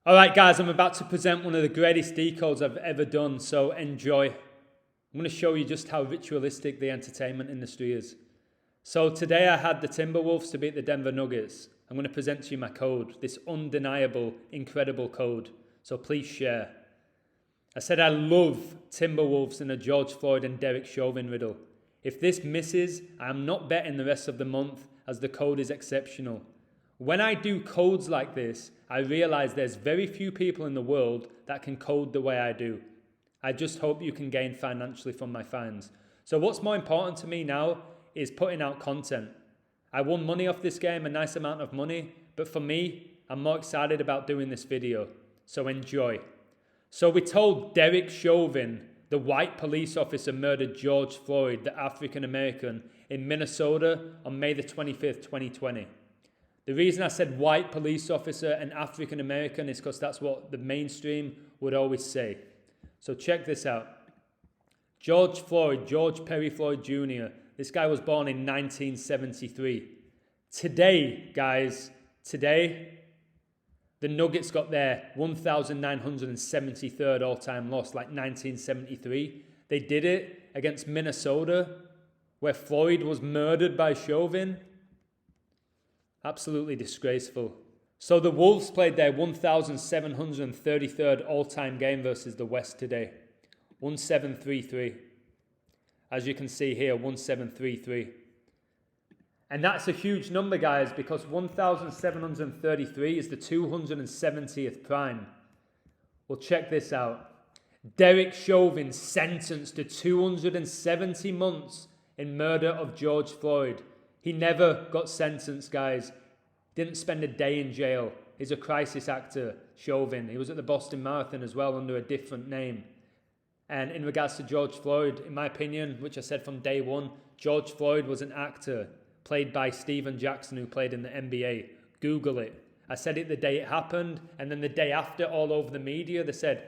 Alright guys, I'm about to present one of the greatest decodes I've ever done, so enjoy. I'm going to show you just how ritualistic the entertainment industry is. So today I had the Timberwolves to beat the Denver Nuggets. I'm going to present to you my code, this undeniable, incredible code. So please share. I said I love Timberwolves in a George Floyd and Derek Chauvin riddle. If this misses, I am not betting the rest of the month as the code is exceptional. When I do codes like this, I realize there's very few people in the world that can code the way I do. I just hope you can gain financially from my finds. So what's more important to me now is putting out content. I won money off this game, a nice amount of money, but for me, I'm more excited about doing this video. So enjoy. So we told Derek Chauvin, the white police officer murdered George Floyd, the African American, in Minnesota on May the 25th, 2020. The reason I said white police officer and African American is because that's what the mainstream would always say. So check this out. George Floyd, George Perry Floyd Jr., this guy was born in 1973. Today, guys, today, the Nuggets got their 1,973rd all-time loss, like 1973. They did it against Minnesota, where Floyd was murdered by Chauvin. Absolutely disgraceful. So the Wolves played their 1,733rd all-time game versus the West today. 1733. As you can see here, 1733. And that's a huge number, guys, because 1,733 is the 270th prime. Well, check this out. Derek Chauvin sentenced to 270 months in murder of George Floyd. He never got sentenced, guys. Didn't spend a day in jail. He's a crisis actor, Chauvin. He was at the Boston Marathon as well under a different name. And in regards to George Floyd, in my opinion, which I said from day one, George Floyd was an actor played by Steven Jackson, who played in the NBA. Google it. I said it the day it happened, and then the day after, all over the media, they said,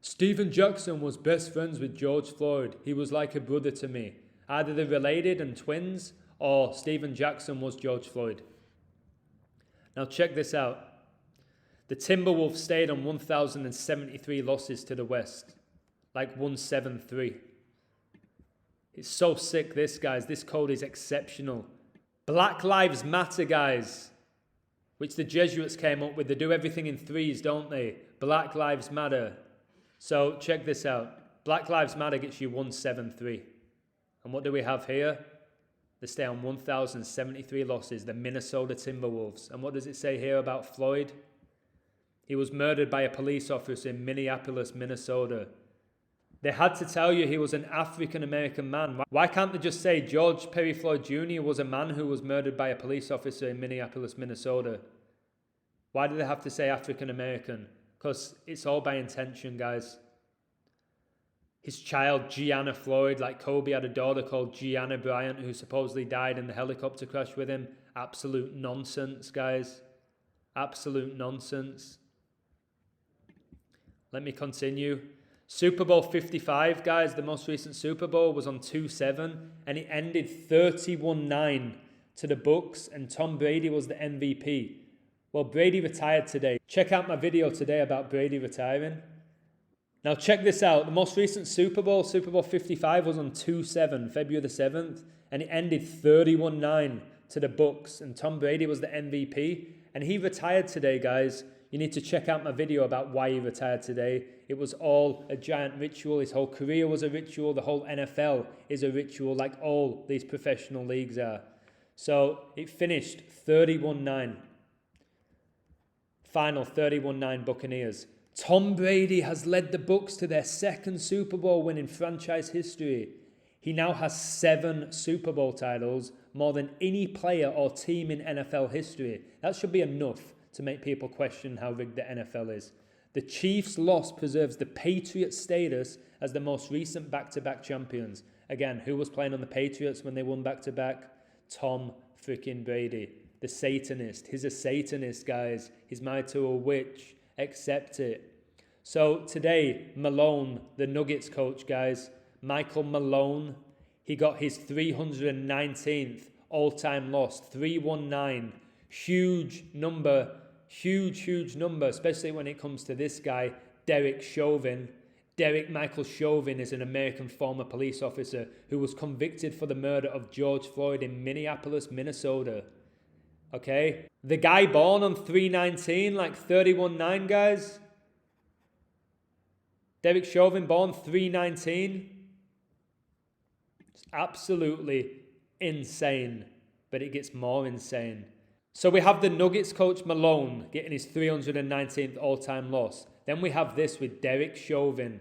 Steven Jackson was best friends with George Floyd. He was like a brother to me. Either they're related and twins, or Steven Jackson was George Floyd. Now check this out. The Timberwolves stayed on 1,073 losses to the West. Like 173. It's so sick, this, guys. This code is exceptional. Black Lives Matter, guys. Which the Jesuits came up with. They do everything in threes, don't they? Black Lives Matter. So check this out. Black Lives Matter gets you 173. And what do we have here? They stay on 1,073 losses, the Minnesota Timberwolves. And what does it say here about Floyd? He was murdered by a police officer in Minneapolis, Minnesota. They had to tell you he was an African-American man. Why can't they just say George Perry Floyd Jr. was a man who was murdered by a police officer in Minneapolis, Minnesota? Why do they have to say African-American? Because it's all by intention, guys. His child, Gianna Floyd, like Kobe had a daughter called Gianna Bryant who supposedly died in the helicopter crash with him. Absolute nonsense, guys. Absolute nonsense. Let me continue. Super Bowl 55, guys, the most recent Super Bowl was on 2-7, and it ended 31-9 to the Bucs, and Tom Brady was the MVP. Well, Brady retired today. Check out my video today about Brady retiring. Now check this out. The most recent Super Bowl, Super Bowl 55, was on 2-7, February the 7th, and it ended 31-9 to the Bucs, and Tom Brady was the MVP, and he retired today, guys. You need to check out my video about why he retired today. It was all a giant ritual. His whole career was a ritual. The whole NFL is a ritual, like all these professional leagues are. So it finished 31-9. Final 31-9 Buccaneers. Tom Brady has led the Bucs to their second Super Bowl win in franchise history. He now has 7 Super Bowl titles, more than any player or team in NFL history. That should be enough to make people question how rigged the NFL is. The Chiefs' loss preserves the Patriots' status as the most recent back-to-back champions. Again, who was playing on the Patriots when they won back-to-back? Tom freaking Brady. The Satanist. He's a Satanist, guys. He's married to a witch. Accept it. So today, Malone, the Nuggets coach, guys, Michael Malone, he got his 319th all-time loss, 319. Huge number Huge, huge number, especially when it comes to this guy, Derek Chauvin. Derek Michael Chauvin is an American former police officer who was convicted for the murder of George Floyd in Minneapolis, Minnesota. Okay? The guy born on 3/19, like 31/9, guys. Derek Chauvin born 3/19. It's absolutely insane, but it gets more insane. So we have the Nuggets coach Malone getting his 319th all-time loss. Then we have this with Derek Chauvin.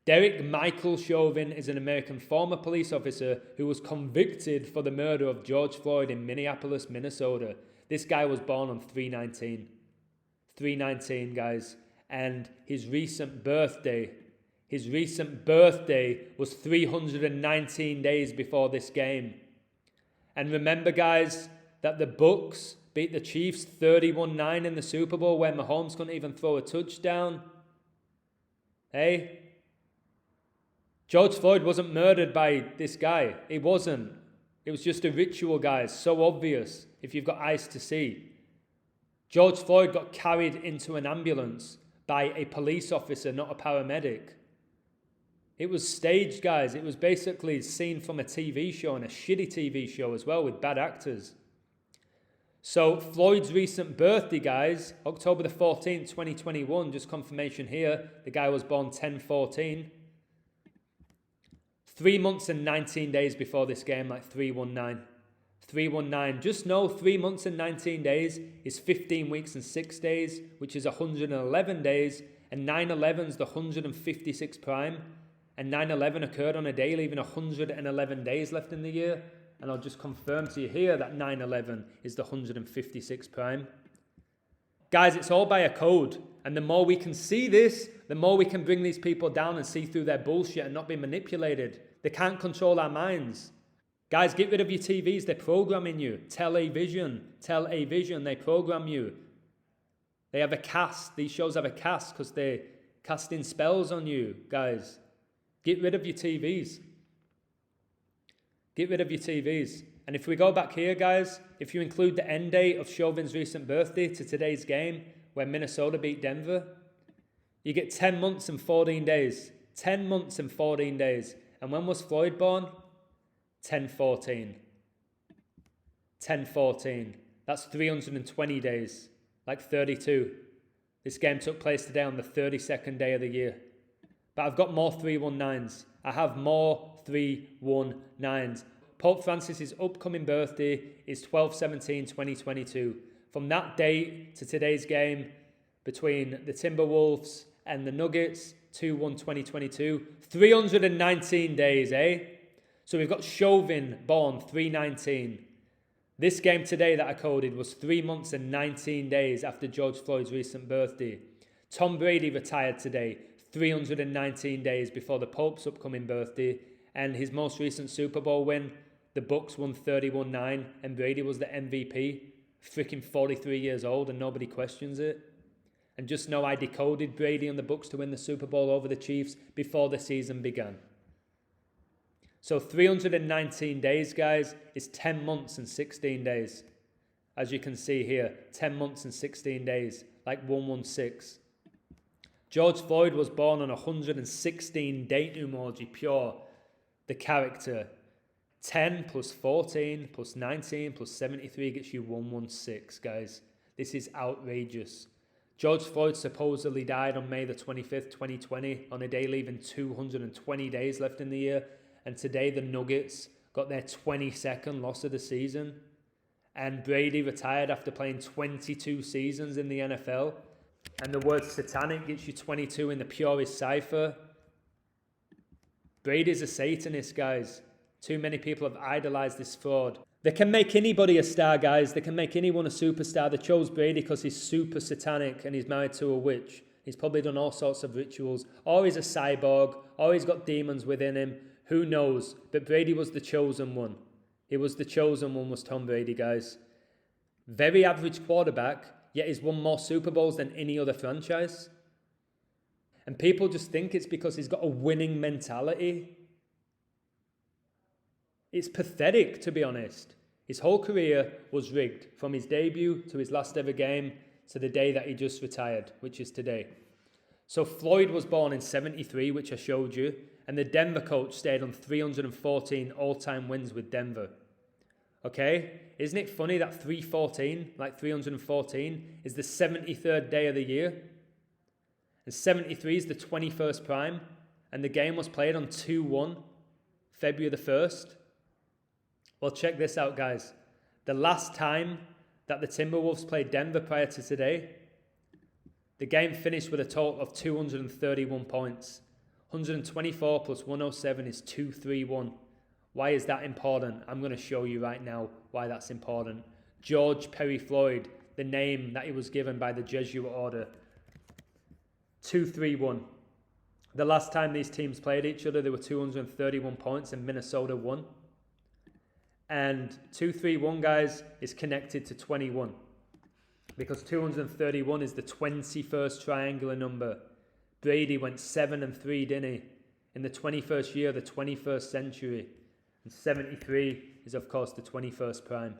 Derek Michael Chauvin is an American former police officer who was convicted for the murder of George Floyd in Minneapolis, Minnesota. This guy was born on 3/19. 3/19, guys. And his recent birthday was 319 days before this game. And remember, guys, that the Bucs beat the Chiefs 31-9 in the Super Bowl where Mahomes couldn't even throw a touchdown. Hey? George Floyd wasn't murdered by this guy. It wasn't. It was just a ritual, guys. So obvious if you've got eyes to see. George Floyd got carried into an ambulance by a police officer, not a paramedic. It was staged, guys. It was basically seen from a TV show, and a shitty TV show as well, with bad actors. So Floyd's recent birthday, guys, October the 14th, 2021, just confirmation here. The guy was born 10/14. 3 months and 19 days before this game, like 319. 319. Just know 3 months and 19 days is 15 weeks and 6 days, which is 111 days. And 9/11's the 156th prime. And 9/11 occurred on a day leaving 111 days left in the year. And I'll just confirm to you here that 9/11 is the 156th prime. Guys, it's all by a code. And the more we can see this, the more we can bring these people down and see through their bullshit and not be manipulated. They can't control our minds. Guys, get rid of your TVs. They're programming you. Television, they program you. They have a cast. These shows have a cast because they're casting spells on you, guys. Get rid of your TVs. Get rid of your TVs. And if we go back here, guys, if you include the end date of Chauvin's recent birthday to today's game, where Minnesota beat Denver, you get 10 months and 14 days. 10 months and 14 days. And when was Floyd born? 10/14. 10/14. That's 320 days. Like 32. This game took place today on the 32nd day of the year. But I've got more 319s. I have more 319s. Pope Francis's upcoming birthday is 12/17/2022. From that date to today's game between the Timberwolves and the Nuggets, 2/1/2022, 319 days, eh? So we've got Chauvin born 319. This game today that I coded was 3 months and 19 days after George Floyd's recent birthday. Tom Brady retired today, 319 days before the Pope's upcoming birthday, and his most recent Super Bowl win, the Bucs won 31-9, and Brady was the MVP, freaking 43 years old, and nobody questions it. And just know I decoded Brady and the Bucs to win the Super Bowl over the Chiefs before the season began. So 319 days, guys, is 10 months and 16 days. As you can see here, 10 months and 16 days, like 116. George Floyd was born on 116 date numerology, pure. The character. 10 plus 14 plus 19 plus 73 gets you 116, guys. This is outrageous. George Floyd supposedly died on May the 25th, 2020, on a day leaving 220 days left in the year. And today the Nuggets got their 22nd loss of the season. And Brady retired after playing 22 seasons in the NFL. And the word satanic gets you 22 in the purest cipher. Brady's a Satanist, guys. Too many people have idolized this fraud. They can make anybody a star, guys. They can make anyone a superstar. They chose Brady because he's super satanic and he's married to a witch. He's probably done all sorts of rituals. Or he's a cyborg. Or he's got demons within him. Who knows? But Brady was the chosen one. He was the chosen one, was Tom Brady, guys. Very average quarterback, yet he's won more Super Bowls than any other franchise. And people just think it's because he's got a winning mentality. It's pathetic, to be honest. His whole career was rigged, from his debut to his last ever game to the day that he just retired, which is today. So Floyd was born in 73, which I showed you, and the Denver coach stayed on 314 all-time wins with Denver. Okay? Isn't it funny that 314, like 314, is the 73rd day of the year? And 73 is the 21st prime, and the game was played on 2-1, February the 1st. Well, check this out, guys. The last time that the Timberwolves played Denver prior to today, the game finished with a total of 231 points. 124 plus 107 is 231. Why is that important? I'm going to show you right now why that's important. George Perry Floyd, the name that he was given by the Jesuit order. 231. The last time these teams played each other, there were 231 points and Minnesota won. And 231, guys, is connected to 21. Because 231 is the 21st triangular number. Brady went 7-3, didn't he? In the 21st year of the 21st century. And 73 is, of course, the 21st prime.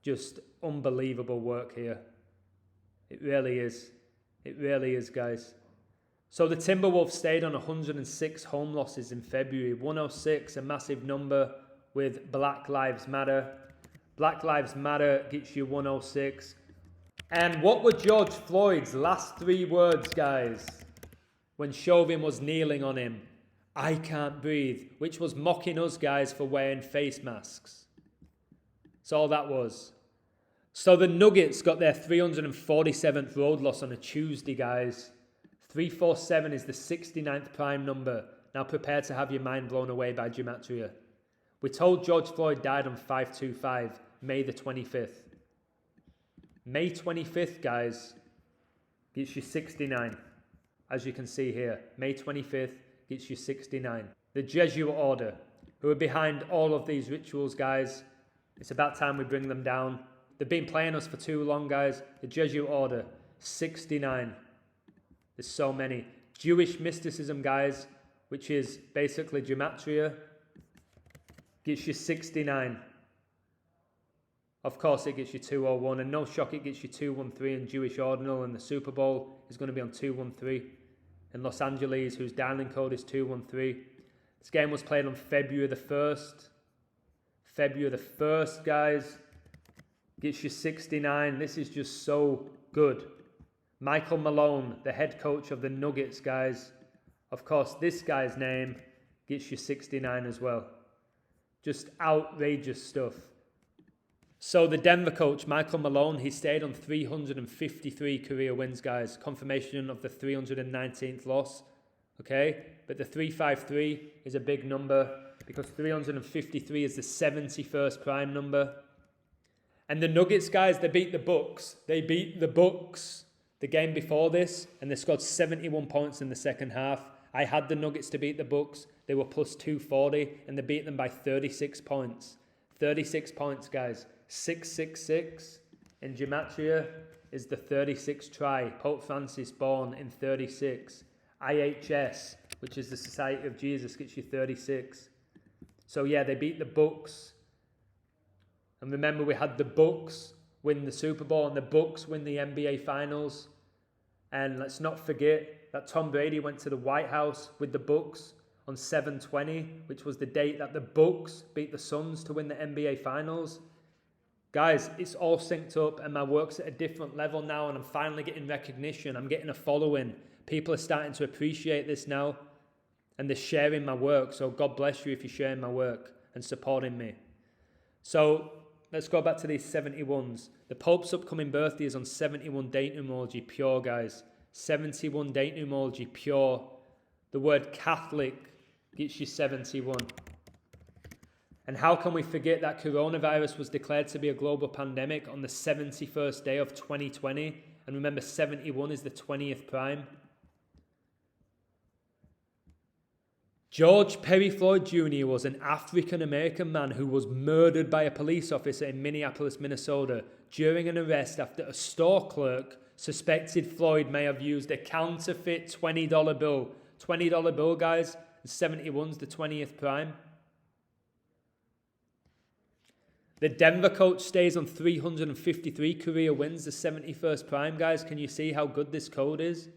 Just unbelievable work here. It really is. It really is, guys. So the Timberwolves stayed on 106 home losses in February. 106, a massive number with Black Lives Matter. Black Lives Matter gets you 106. And what were George Floyd's last 3 words, guys, when Chauvin was kneeling on him? I can't breathe, which was mocking us, guys, for wearing face masks. That's all that was. So the Nuggets got their 347th road loss on a Tuesday, guys. 347 is the 69th prime number. Now prepare to have your mind blown away by gematria. We're told George Floyd died on 5/25, May the 25th. May 25th, guys, gets you 69, as you can see here. May 25th gets you 69. The Jesuit order, who are behind all of these rituals, guys. It's about time we bring them down. They've been playing us for too long, guys. The Jesuit order, 69. There's so many. Jewish mysticism, guys, which is basically gematria, gets you 69. Of course, it gets you 201, and no shock, it gets you 213 in Jewish ordinal, and the Super Bowl is going to be on 213. In Los Angeles, whose dialing code is 213. This game was played on February the 1st. February the 1st, guys, gets you 69. This is just so good. Michael Malone, the head coach of the Nuggets, guys. Of course, this guy's name gets you 69 as well. Just outrageous stuff. So the Denver coach, Michael Malone, he stayed on 353 career wins, guys. Confirmation of the 319th loss. Okay? But the 353 is a big number because 353 is the 71st prime number. And the Nuggets, guys, they beat the Bucks. They beat the Bucks the game before this, and they scored 71 points in the second half. I had the Nuggets to beat the Bucks. They were plus 240, and they beat them by 36 points. 36 points, guys. 666 in gematria is the 36th try. Pope Francis born in 36. IHS, which is the Society of Jesus, gets you 36. So yeah, they beat the Bucks. And remember, we had the Bucks win the Super Bowl and the Bucks win the NBA Finals. And let's not forget that Tom Brady went to the White House with the Bucks on 7/20, which was the date that the Bucks beat the Suns to win the NBA Finals. Guys, it's all synced up and my work's at a different level now, and I'm finally getting recognition. I'm getting a following. People are starting to appreciate this now, and they're sharing my work. So God bless you if you're sharing my work and supporting me. So let's go back to these 71s. The Pope's upcoming birthday is on 71 date numerology pure, guys. 71 date numerology pure. The word Catholic gets you 71. And how can we forget that coronavirus was declared to be a global pandemic on the 71st day of 2020? And remember, 71 is the 20th prime. George Perry Floyd Jr. was an African-American man who was murdered by a police officer in Minneapolis, Minnesota during an arrest after a store clerk suspected Floyd may have used a counterfeit $20 bill. $20 bill, guys, and 71's the 20th prime. The Denver coach stays on 353 career wins, the 71st prime, guys. Can you see how good this code is?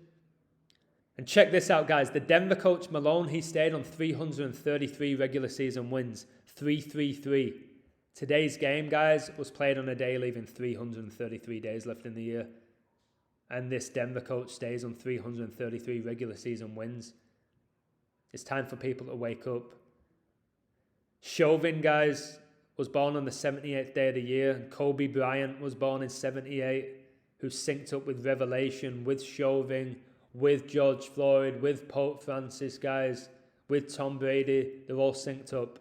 And check this out, guys. The Denver coach, Malone, he stayed on 333 regular season wins. 333. Today's game, guys, was played on a day leaving 333 days left in the year. And this Denver coach stays on 333 regular season wins. It's time for people to wake up. Chauvin, guys, was born on the 78th day of the year. And Kobe Bryant was born in 78, who synced up with Revelation, with Chauvin, with George Floyd, with Pope Francis, guys, with Tom Brady. They're all synced up.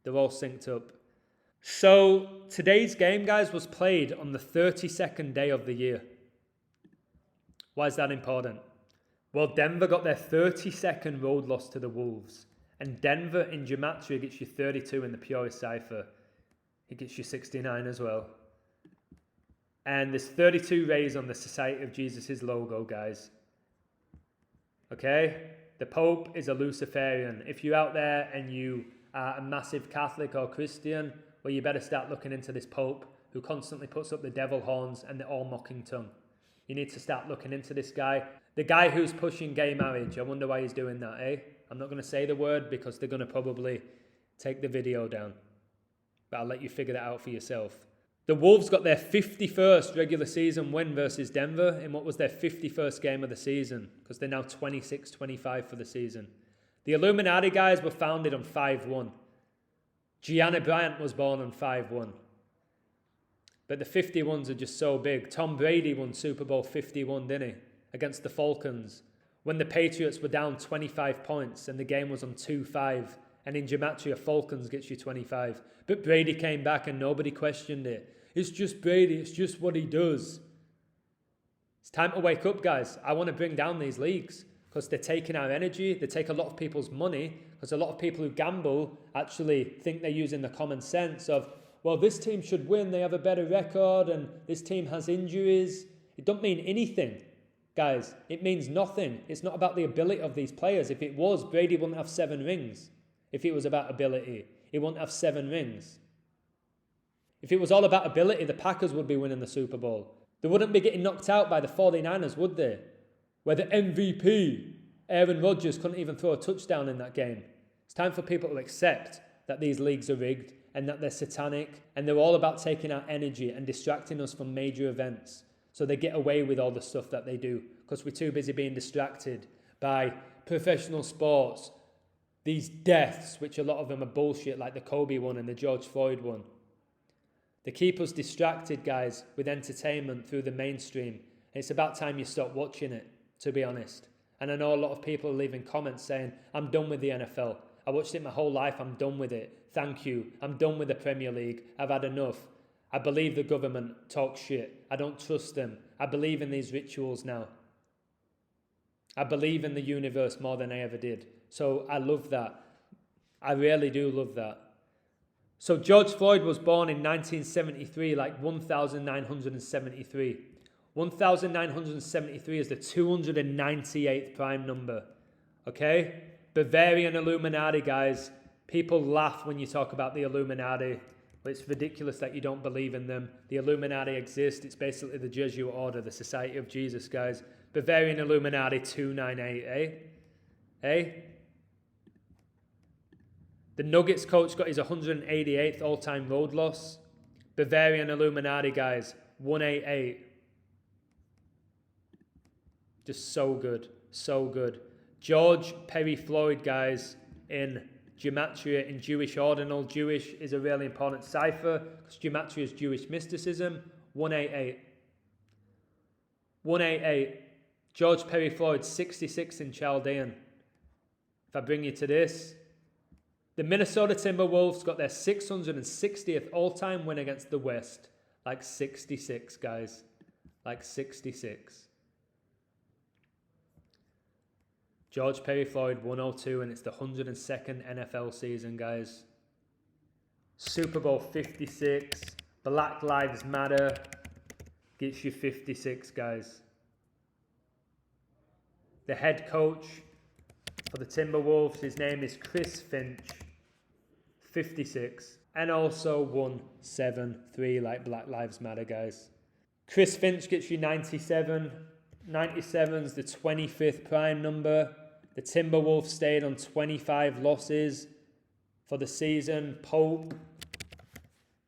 They're all synced up. So today's game, guys, was played on the 32nd day of the year. Why is that important? Well, Denver got their 32nd road loss to the Wolves. And Denver in Gematria gets you 32 in the purest cipher. It gets you 69 as well. And there's 32 rays on the Society of Jesus' logo, guys. Okay? The Pope is a Luciferian. If you're out there and you are a massive Catholic or Christian, well, you better start looking into this Pope who constantly puts up the devil horns and the all-mocking tongue. You need to start looking into this guy. The guy who's pushing gay marriage. I wonder why he's doing that, eh? I'm not going to say the word because they're going to probably take the video down. But I'll let you figure that out for yourself. The Wolves got their 51st regular season win versus Denver in what was their 51st game of the season, because they're now 26-25 for the season. The Illuminati guys were founded on 5-1. Gianna Bryant was born on 5-1. But the 51s are just so big. Tom Brady won Super Bowl 51, didn't he? Against the Falcons. When the Patriots were down 25 points and the game was on 2-5. And in Gematria, Falcons gets you 25. But Brady came back and nobody questioned it. It's just Brady. It's just what he does. It's time to wake up, guys. I want to bring down these leagues because they're taking our energy. They take a lot of people's money because a lot of people who gamble actually think they're using the common sense of, well, this team should win. They have a better record and this team has injuries. It don't mean anything, guys. It means nothing. It's not about the ability of these players. If it was, Brady wouldn't have 7 rings. If it was about ability, he wouldn't have 7 rings. If it was all about ability, the Packers would be winning the Super Bowl. They wouldn't be getting knocked out by the 49ers, would they? Where the MVP, Aaron Rodgers, couldn't even throw a touchdown in that game. It's time for people to accept that these leagues are rigged and that they're satanic and they're all about taking our energy and distracting us from major events. So they get away with all the stuff that they do because we're too busy being distracted by professional sports, these deaths, which a lot of them are bullshit, like the Kobe one and the George Floyd one. They keep us distracted, guys, with entertainment through the mainstream. And it's about time you stop watching it, to be honest. And I know a lot of people are leaving comments saying, I'm done with the NFL. I watched it my whole life. I'm done with it. Thank you. I'm done with the Premier League. I've had enough. I believe the government talks shit. I don't trust them. I believe in these rituals now. I believe in the universe more than I ever did. So I love that. I really do love that. So George Floyd was born in 1973, like 1973. 1973 is the 298th prime number. Okay? Bavarian Illuminati, guys. People laugh when you talk about the Illuminati. But it's ridiculous that you don't believe in them. The Illuminati exist. It's basically the Jesuit order, the Society of Jesus, guys. Bavarian Illuminati 298, eh? Eh? The Nuggets coach got his 188th all-time road loss. Bavarian Illuminati, guys, 188. Just so good, so good. George Perry Floyd, guys, in Gematria, in Jewish ordinal. Jewish is a really important cipher because Gematria is Jewish mysticism. 188. 188. George Perry Floyd, 66 in Chaldean. If I bring you to this, the Minnesota Timberwolves got their 660th all-time win against the West. Like 66, guys. Like 66. George Perry Floyd, 102, and it's the 102nd NFL season, guys. Super Bowl 56. Black Lives Matter. Gets you 56, guys. The head coach for the Timberwolves, his name is Chris Finch. 56. And also 173 like Black Lives Matter, guys. Chris Finch gets you 97. 97's the 25th prime number. The Timberwolves stayed on 25 losses for the season. Pope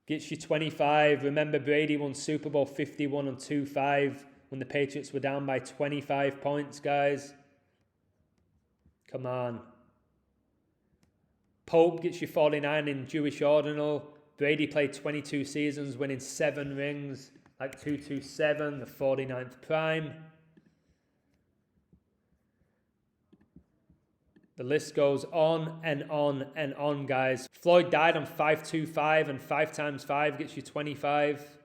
gets you 25. Remember, Brady won Super Bowl 51 on 2-5 when the Patriots were down by 25 points, guys. Come on. Pope gets you 49 in Jewish Ordinal. Brady played 22 seasons, winning 7 rings, like 227, the 49th prime. The list goes on and on and on, guys. Floyd died on 525, and 5 times 5 gets you 25.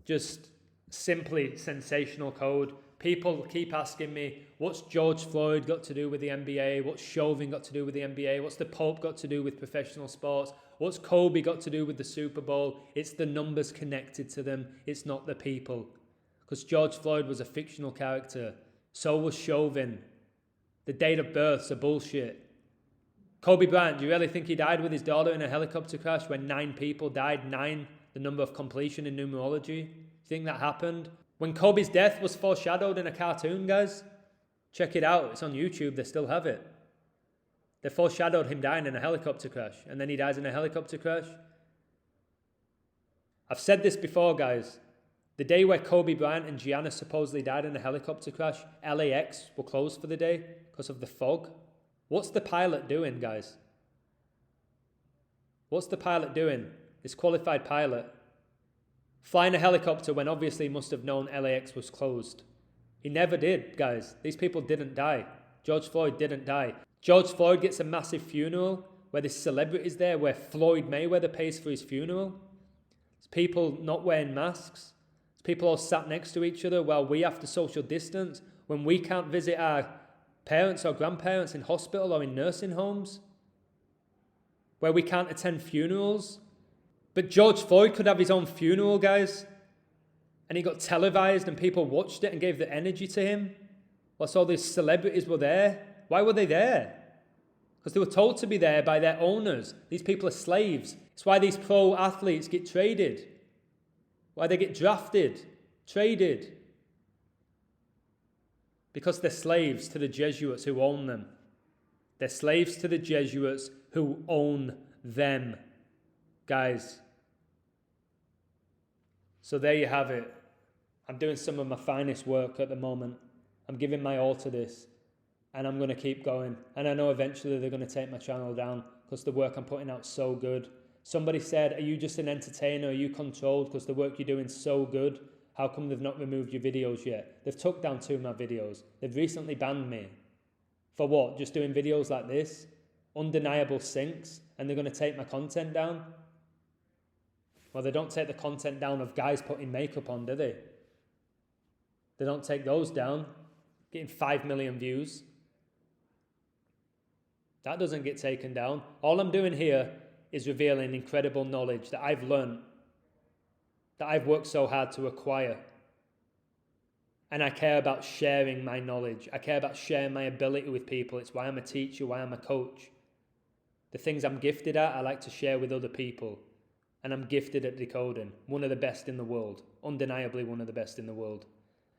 Just simply sensational code. People keep asking me, what's George Floyd got to do with the NBA? What's Chauvin got to do with the NBA? What's the Pope got to do with professional sports? What's Kobe got to do with the Super Bowl? It's the numbers connected to them. It's not the people. Because George Floyd was a fictional character. So was Chauvin. The date of births are bullshit. Kobe Bryant, do you really think he died with his daughter in a helicopter crash when 9 people died? 9, the number of completion in numerology? Do you think that happened? When Kobe's death was foreshadowed in a cartoon, guys, check it out. It's on YouTube. They still have it. They foreshadowed him dying in a helicopter crash, and then he dies in a helicopter crash. I've said this before, guys. The day where Kobe Bryant and Gianna supposedly died in a helicopter crash, LAX were closed for the day because of the fog. What's the pilot doing, guys? What's the pilot doing? This qualified pilot. Flying a helicopter when obviously he must have known LAX was closed. He never did, guys. These people didn't die. George Floyd didn't die. George Floyd gets a massive funeral where there's celebrities there, where Floyd Mayweather pays for his funeral. There's people not wearing masks. There's people all sat next to each other while we have to social distance, when we can't visit our parents or grandparents in hospital or in nursing homes, where we can't attend funerals. But George Floyd could have his own funeral, guys. And he got televised and people watched it and gave the energy to him. Whilst all these celebrities were there. Why were they there? Because they were told to be there by their owners. These people are slaves. It's why these pro athletes get traded. Why they get drafted, traded. Because they're slaves to the Jesuits who own them. They're slaves to the Jesuits who own them, guys. So there you have it. I'm doing some of my finest work at the moment. I'm giving my all to this. And I'm going to keep going. And I know eventually they're going to take my channel down because the work I'm putting out is so good. Somebody said, are you just an entertainer? Are you controlled because the work you're doing is so good? How come they've not removed your videos yet? They've took down 2 of my videos. They've recently banned me. For what? Just doing videos like this? Undeniable sinks? And they're going to take my content down? Well, they don't take the content down of guys putting makeup on, do they? They don't take those down. Getting 5 million views. That doesn't get taken down. All I'm doing here is revealing incredible knowledge that I've learned, that I've worked so hard to acquire. And I care about sharing my knowledge. I care about sharing my ability with people. It's why I'm a teacher, why I'm a coach. The things I'm gifted at, I like to share with other people. And I'm gifted at decoding. One of the best in the world. Undeniably one of the best in the world.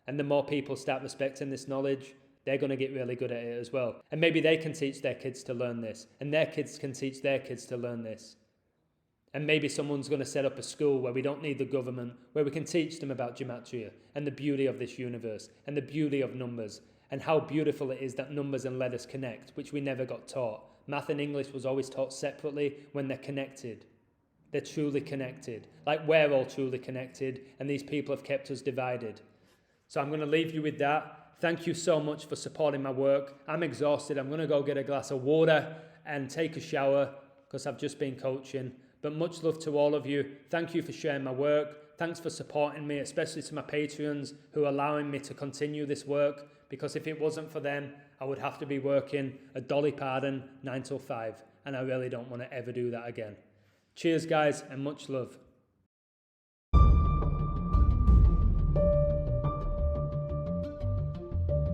And the more people start respecting this knowledge, they're going to get really good at it as well. And maybe they can teach their kids to learn this. And their kids can teach their kids to learn this. And maybe someone's going to set up a school where we don't need the government, where we can teach them about gematria and the beauty of this universe and the beauty of numbers and how beautiful it is that numbers and letters connect, which we never got taught. Math and English was always taught separately. When they're connected. They're truly connected. Like we're all truly connected, and these people have kept us divided. So I'm going to leave you with that. Thank you so much for supporting my work. I'm exhausted. I'm going to go get a glass of water and take a shower because I've just been coaching. But much love to all of you. Thank you for sharing my work. Thanks for supporting me, especially to my Patreons who are allowing me to continue this work. Because if it wasn't for them, I would have to be working a Dolly Parton 9 till 5. And I really don't want to ever do that again. Cheers, guys, and much love.